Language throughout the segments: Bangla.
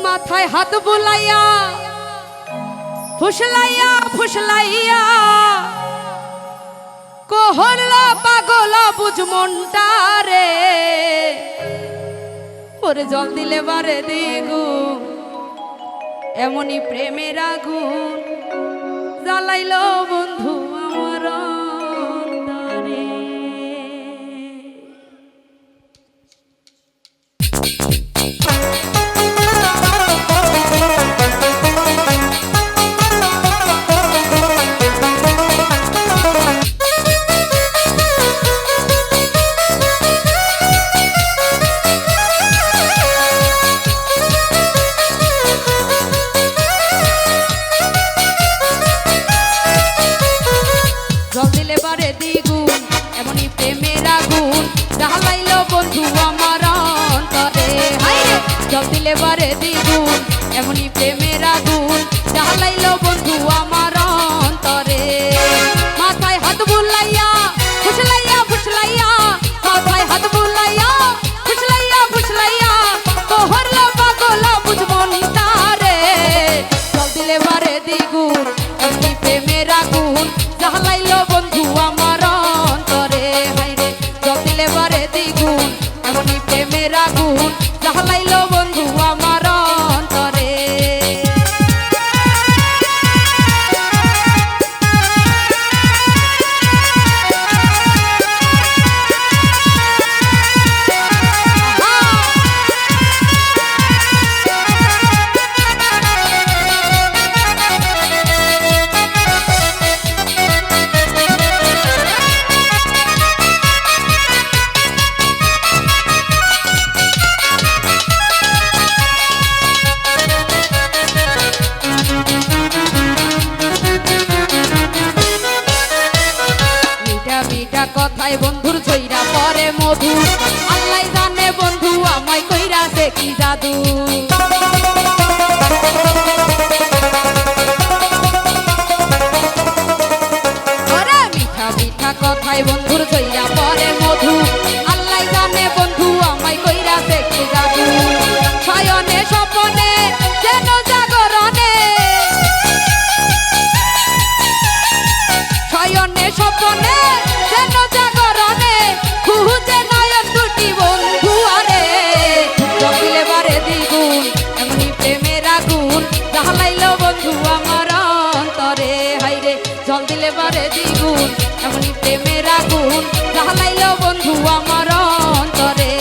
মাথায় হাত বুলাইয়া ফুসলাইয়া ফুসলাইয়া কোহরলা পাগলা বুঝ মনটা রে ওরে জল দিলে বারে দিগু এমনই প্রেমের আগুন জ্বালাইলো বন্ধু আমার অন্তরে। জল দিলে বারে দ্বিগুণ এমনই প্রেমের আগুন জ্বালাইলো বন্ধু আমার অন্তরে। হায়রে জল দিলে বারে দ্বিগুণ এমনই প্রেমের আগুন জ্বালাইলো বন্ধু আমার অন্তরে। মাথায় হাত বুলাইয়া ফুসলাইয়া ফুসলাইয়া মাথায় হাত বুলাইয়া ফুসলাইয়া ফুসলাইয়া কোহরলা পাগলা বুঝ মনটা রে জল দিলে বারে দ্বিগুণ এমনই প্রেমের আগুন জ্বালাইলো বন্ধু আমার অন্তরে। হায়রে জল দিলে বারে দ্বিগুণ এমনই প্রেমের আগুন জ্বালাইলো বন্ধু আমার অন্তরে। কথায় বন্ধুর ছইরা পরে মধু আল্লাহ জানে বন্ধু আমায় কইরাছে কি জাদু। ওরে মিঠা মিঠা কথায় বন্ধুর ছইরা পরে মধু আল্লাহ জানে বন্ধু আমায় কইরাছে কি জাদু। শয়নে স্বপনে যেন জাগরণে শয়নে স্বপনে যেন জাগরণে খুঁজে নয়ন দুটি বন্ধু আরে জল দিলে বারে দ্বিগুণ এমনি প্রেমের আগুন জ্বালাইলো বন্ধু আমার অন্তরে। হায়রে জল দিলে বারে দ্বিগুণ এমনি প্রেমের আগুন জ্বালাইলো বন্ধু আমার অন্তরে।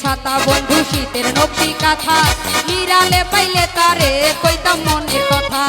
ছাতা বন্ধু শীতের নকশি কাঁথা নিরালে পাইলে তারে কইতাম মনের কথা।